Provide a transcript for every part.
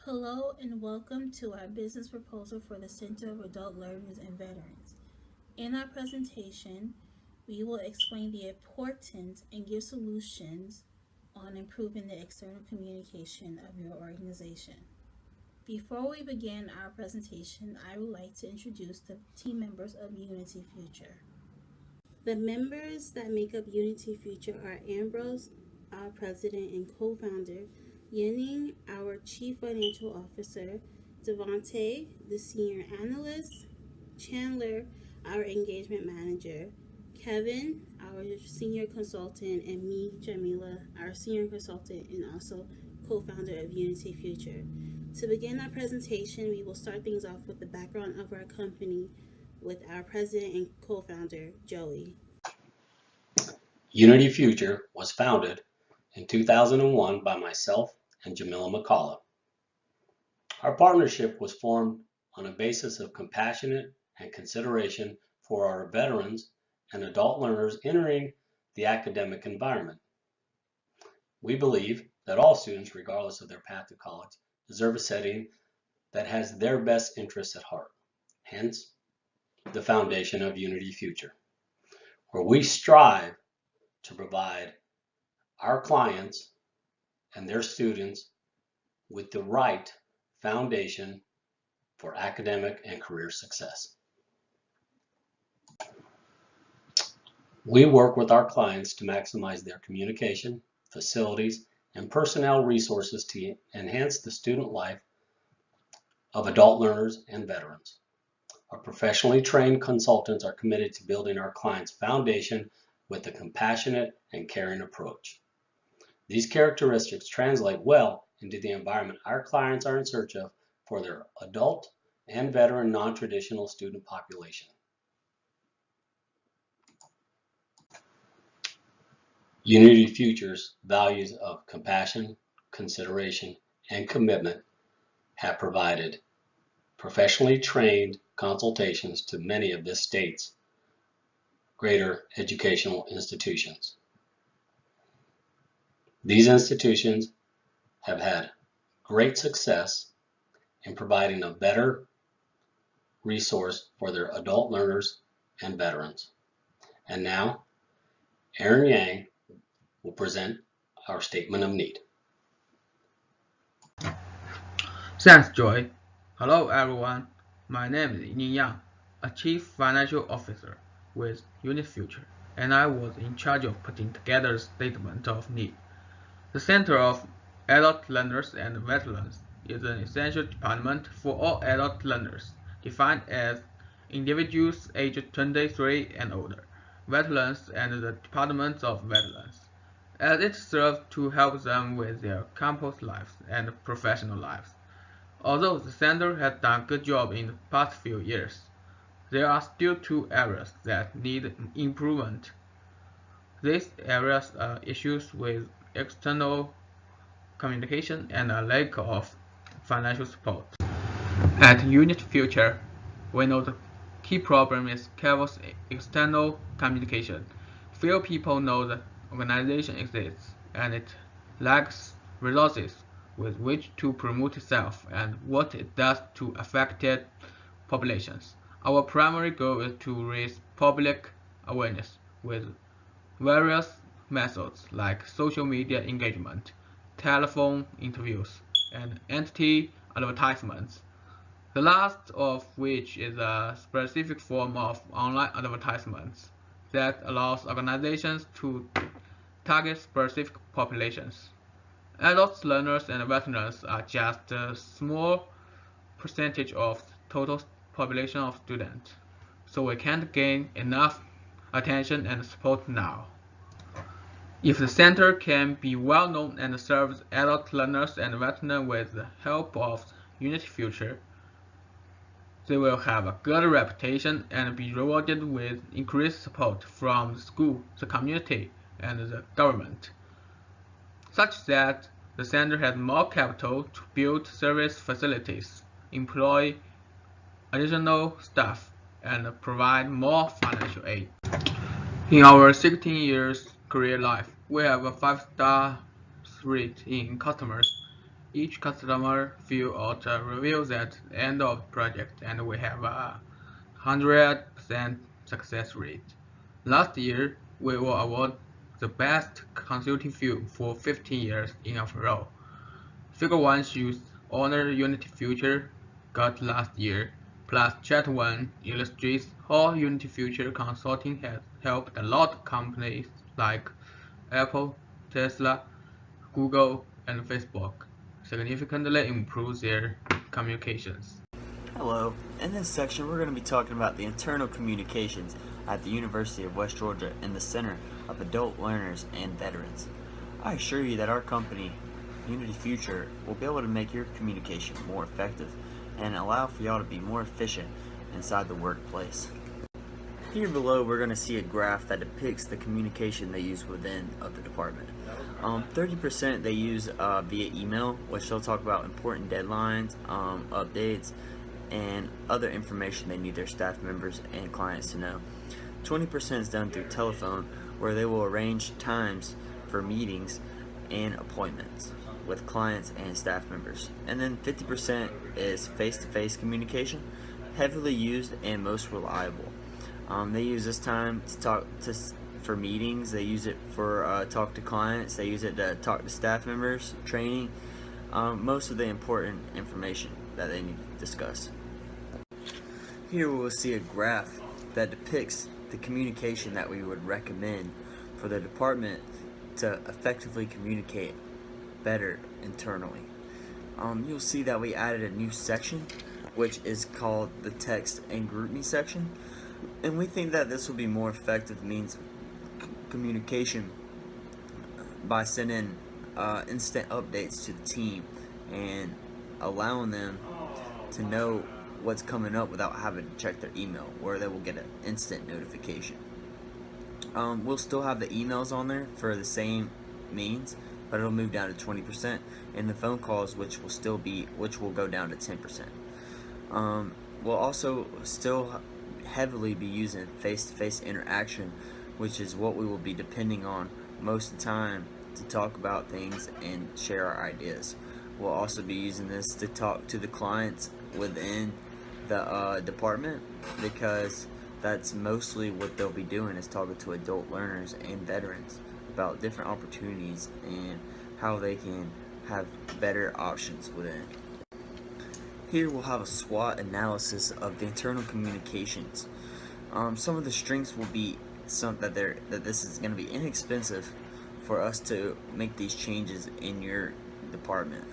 Hello and welcome to our business proposal for the Center of Adult Learners and Veterans. In our presentation, we will explain the importance and give solutions on improving the external communication of your organization. Before we begin our presentation, I would like to introduce the team members of Unityfuture. The members that make up Unityfuture are Ambrose, our president and co-founder, Yenning, our chief financial officer, Devante, the senior analyst, Chandler, our engagement manager, Kevin, our senior consultant, and me, Jamila, our senior consultant and also co-founder of Unityfuture. To begin our presentation, we will start things off with the background of our company with our president and co-founder, Joey. Unityfuture was founded in 2001 by myself and Jamila McCullough. Our partnership was formed on a basis of compassionate and consideration for our veterans and adult learners entering the academic environment. We believe that all students, regardless of their path to college, deserve a setting that has their best interests at heart. Hence, the foundation of Unityfuture, where we strive to provide our clients and their students with the right foundation for academic and career success. We work with our clients to maximize their communication, facilities, and personnel resources to enhance the student life of adult learners and veterans. Our professionally trained consultants are committed to building our clients' foundation with a compassionate and caring approach. These characteristics translate well into the environment our clients are in search of for their adult and veteran non-traditional student population. Unityfuture's values of compassion, consideration, and commitment have provided professionally trained consultations to many of this state's greater educational institutions. These institutions have had great success in providing a better resource for their adult learners and veterans. And now, Aaron Yang will present our statement of need. Thanks, Joy. Hello, everyone. My name is Yin Yang, a Chief Financial Officer with Unityfuture, and I was in charge of putting together a statement of need. The Center of Adult Learners and Veterans is an essential department for all adult learners, defined as individuals aged 23 and older, veterans, and the Department of Veterans, as it serves to help them with their campus lives and professional lives. Although the center has done a good job in the past few years, there are still two areas that need improvement. These areas are issues with external communication and a lack of financial support. At Unityfuture, we know the key problem is careless external communication. Few people know the organization exists, and it lacks resources with which to promote itself and what it does to affected populations. Our primary goal is to raise public awareness with various methods like social media engagement, telephone interviews, and entity advertisements, the last of which is a specific form of online advertisements that allows organizations to target specific populations. Adult learners and veterans are just a small percentage of the total population of students, so we can't gain enough attention and support now. If the center can be well known and serves adult learners and veterans with the help of Unityfuture, they will have a good reputation and be rewarded with increased support from the school, the community, and the government, such that the center has more capital to build service facilities, employ additional staff, and provide more financial aid. In our 16 years career life, we have a 5-star rate in customers Each customer fill out reviews at the end of the project, and we have a 100% success rate. Last year, we were awarded the best consulting firm for 15 years in a row. Figure 1 shows honor Unityfuture got last year, plus Chat 1 illustrates how Unityfuture consulting has helped a lot of companies like Apple, Tesla, Google, and Facebook significantly improve their communications. Hello. In this section, we're going to be talking about the internal communications at the University of West Georgia in the Center of Adult Learners and Veterans. I assure you that our company, Unityfuture, will be able to make your communication more effective and allow for y'all to be more efficient inside the workplace. Here below, we're going to see a graph that depicts the communication they use within of the department. 30% they use via email, which they'll talk about important deadlines, updates, and other information they need their staff members and clients to know. 20% is done through telephone, where they will arrange times for meetings and appointments with clients and staff members. And then 50% is face-to-face communication, heavily used and most reliable. They use this time to talk for meetings. They use it for talk to clients. They use it to talk to staff members, training, most of the important information that they need to discuss. Here we will see a graph that depicts the communication that we would recommend for the department to effectively communicate better internally. You'll see that we added a new section, which is called the text and group me section, and we think that this will be more effective means of communication by sending instant updates to the team and allowing them to know what's coming up without having to check their email, where they will get an instant notification. We'll still have the emails on there for the same means, but it'll move down to 20%, and the phone calls, which will go down to 10%. We'll also still heavily be using face-to-face interaction, which is what we will be depending on most of the time to talk about things and share our ideas. We'll also be using this to talk to the clients within the department, because that's mostly what they'll be doing, is talking to adult learners and veterans about different opportunities and how they can have better options within. Here we'll have a SWOT analysis of the internal communications. Some of the strengths will be that this is going to be inexpensive for us to make these changes in your department.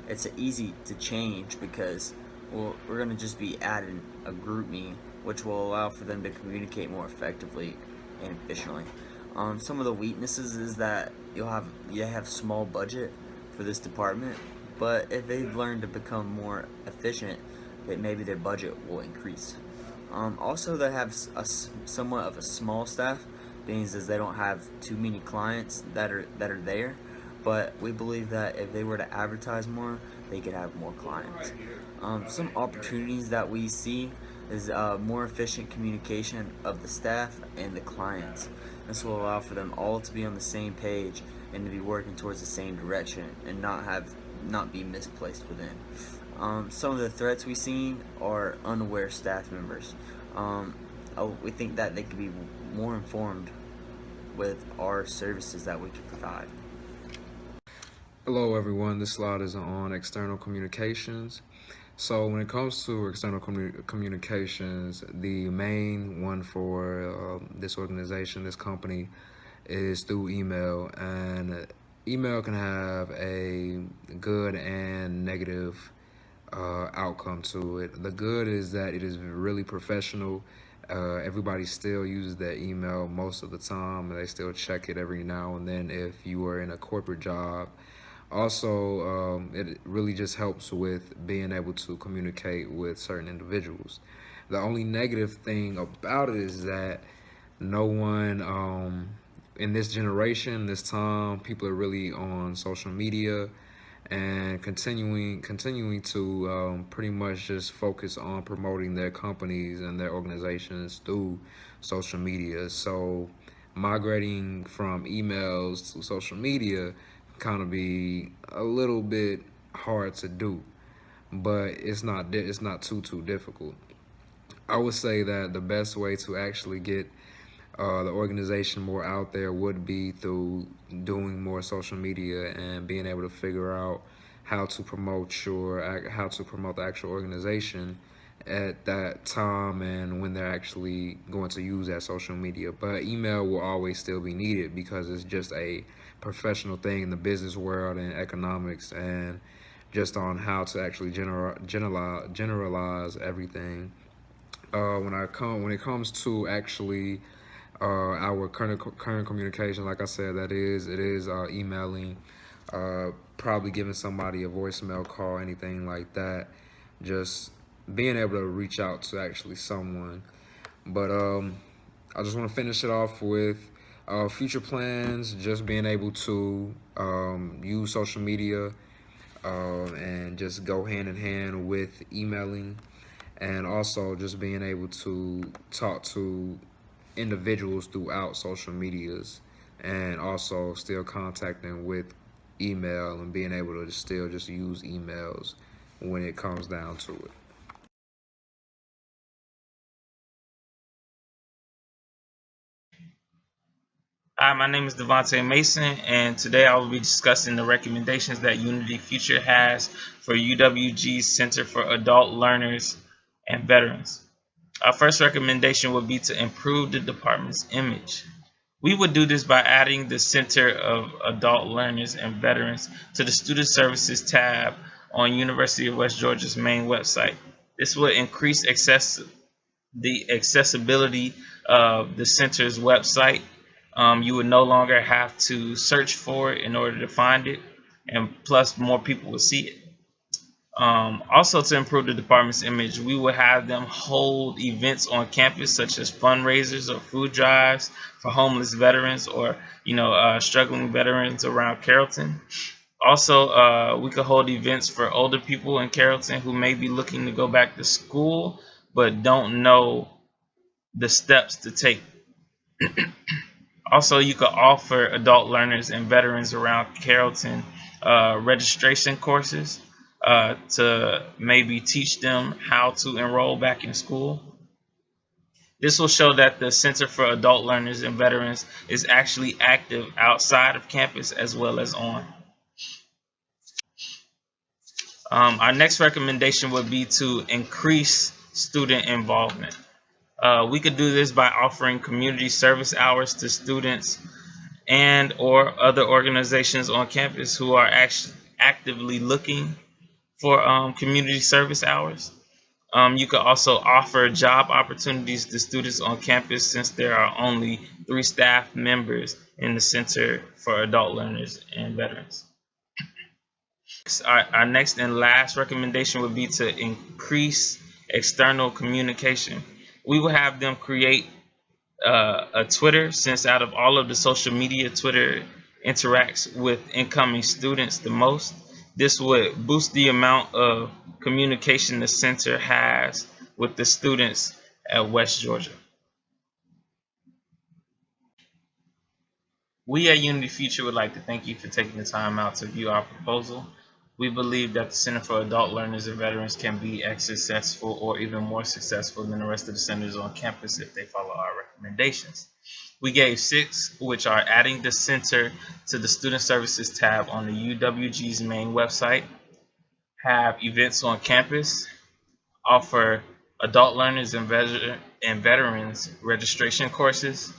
It's easy to change because we're going to just be adding a group me, which will allow for them to communicate more effectively and efficiently. Some of the weaknesses is that you have small budget for this department, but if they've learned to become more efficient, that maybe their budget will increase. Also, they have somewhat of a small staff, being as they don't have too many clients that are there. But we believe that if they were to advertise more, they could have more clients. Some opportunities that we see is more efficient communication of the staff and the clients. This will allow for them all to be on the same page and to be working towards the same direction and not be misplaced within. Some of the threats we see are unaware staff members. We think that they could be more informed with our services that we can provide. Hello everyone, this slide is on external communications. So when it comes to external communications, the main one for this organization, this company, is through email. And email can have a good and negative outcome to it. The good is that it is really professional. Everybody still uses their email most of the time, and they still check it every now and then if you are in a corporate job. Also, it really just helps with being able to communicate with certain individuals. The only negative thing about it is that no one in this generation, this time, people are really on social media and continuing to pretty much just focus on promoting their companies and their organizations through social media. So migrating from emails to social media kind of be a little bit hard to do, but it's not too difficult. I would say that the best way to actually get the organization more out there would be through doing more social media and being able to figure out how to promote the actual organization at that time and when they're actually going to use that social media. But email will always still be needed because it's just a professional thing in the business world and economics, and just on how to actually generalize everything. When it comes to actually our current communication, like I said, it is emailing, probably giving somebody a voicemail call, anything like that. Just being able to reach out to actually someone. But I just want to finish it off with future plans. Just being able to use social media and just go hand in hand with emailing, and also just being able to talk to individuals throughout social medias, and also still contacting with email and being able to still just use emails when it comes down to it. Hi, my name is Devontae Mason, and today I will be discussing the recommendations that Unityfuture has for UWG's Center for Adult Learners and Veterans. Our first recommendation would be to improve the department's image. We would do this by adding the Center of Adult Learners and Veterans to the Student Services tab on University of West Georgia's main website. This would increase the accessibility of the center's website. You would no longer have to search for it in order to find it, and plus more people will see it. Also, to improve the department's image, we will have them hold events on campus such as fundraisers or food drives for homeless veterans or struggling veterans around Carrollton. Also, we could hold events for older people in Carrollton who may be looking to go back to school but don't know the steps to take. Also, you could offer adult learners and veterans around Carrollton registration courses to maybe teach them how to enroll back in school. This will show that the Center for Adult Learners and Veterans is actually active outside of campus as well as on. Our next recommendation would be to increase student involvement. We could do this by offering community service hours to students and or other organizations on campus who are actually actively looking for community service hours. You could also offer job opportunities to students on campus since there are only 3 staff members in the Center for Adult Learners and Veterans. Our next and last recommendation would be to increase external communication. We will have them create a Twitter, since out of all of the social media, Twitter interacts with incoming students the most. This would boost the amount of communication the center has with the students at West Georgia. We at Unityfuture would like to thank you for taking the time out to view our proposal. We believe that the Center for Adult Learners and Veterans can be as successful or even more successful than the rest of the centers on campus if they follow our recommendations. We gave 6, which are adding the center to the Student Services tab on the UWG's main website, have events on campus, offer adult learners and veterans registration courses,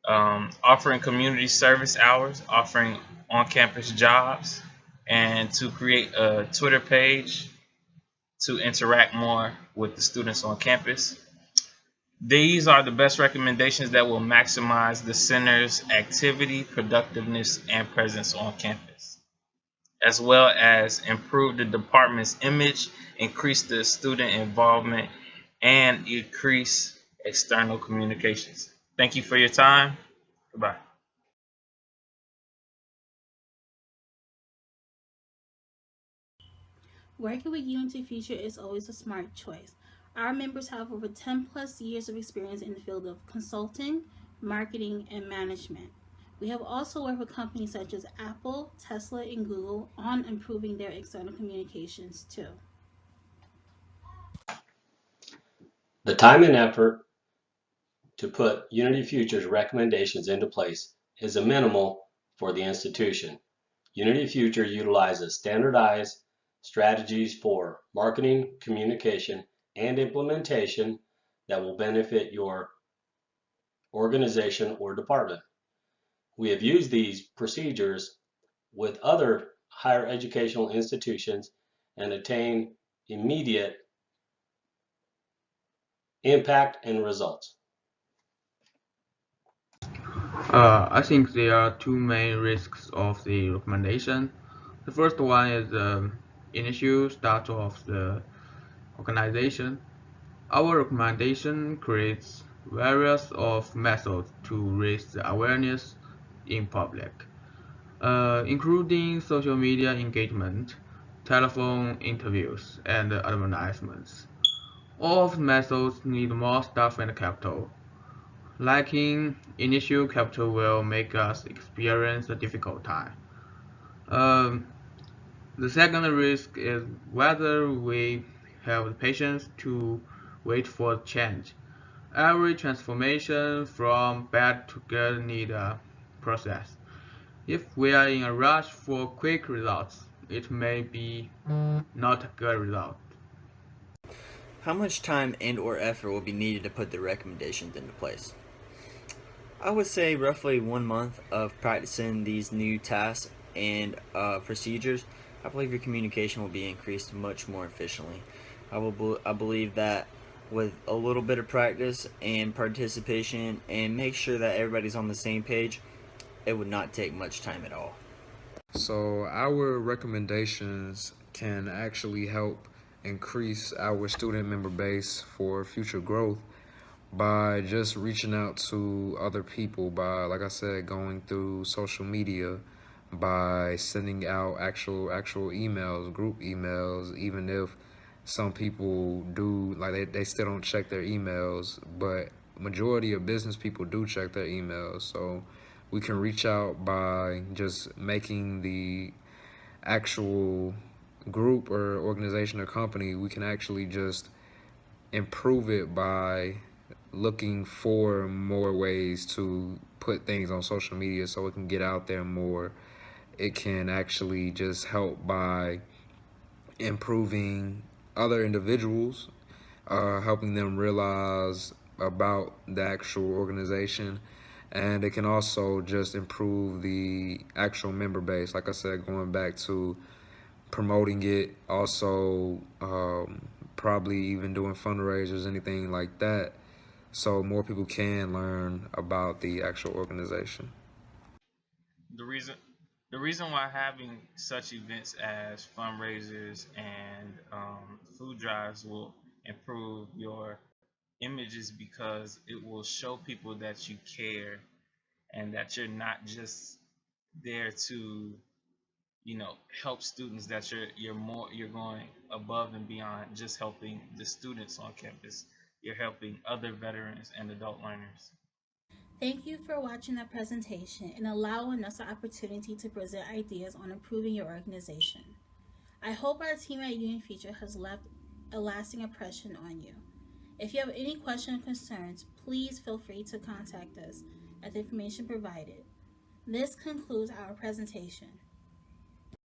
offering community service hours, offering on-campus jobs, and to create a Twitter page to interact more with the students on campus. These are the best recommendations that will maximize the center's activity, productiveness, and presence on campus, as well as improve the department's image, increase the student involvement, and increase external communications. Thank you for your time. Goodbye. Working with Unityfuture is always a smart choice. Our members have over 10 plus years of experience in the field of consulting, marketing, and management. We have also worked with companies such as Apple, Tesla, and Google on improving their external communications too. The time and effort to put Unityfuture's recommendations into place is minimal for the institution. Unityfuture utilizes standardized strategies for marketing, communication, and implementation that will benefit your organization or department. We have used these procedures with other higher educational institutions and attain immediate impact and results. I think there are two main risks of the recommendation. The first one is the initial start of the organization. Our recommendation creates various of methods to raise the awareness in public, including social media engagement, telephone interviews, and advertisements. All of the methods need more staff and capital. Lacking initial capital will make us experience a difficult time. Um, the second risk is whether we have the patience to wait for change. Every transformation from bad to good needs a process. If we are in a rush for quick results, it may be not a good result. How much time and or effort will be needed to put the recommendations into place? I would say roughly 1 month of practicing these new tasks and procedures. I believe your communication will be increased much more efficiently. I believe that with a little bit of practice and participation and make sure that everybody's on the same page, it would not take much time at all. So our recommendations can actually help increase our student member base for future growth by just reaching out to other people, by, like I said, going through social media, by sending out actual emails, group emails, even if some people do, like they still don't check their emails, but majority of business people do check their emails. So we can reach out by just making the actual group or organization or company, we can actually just improve it by looking for more ways to put things on social media so it can get out there more. It can actually just help by improving other individuals, helping them realize about the actual organization, and it can also just improve the actual member base. Like I said, going back to promoting it, also probably even doing fundraisers, anything like that, so more people can learn about the actual organization. The reason the reason why having such events as fundraisers and food drives will improve your image is because it will show people that you care and that you're not just there to help students, that you're going above and beyond just helping the students on campus. You're helping other veterans and adult learners. Thank you for watching the presentation and allowing us the opportunity to present ideas on improving your organization. I hope our team at Unityfuture has left a lasting impression on you. If you have any questions or concerns, please feel free to contact us at the information provided. This concludes our presentation.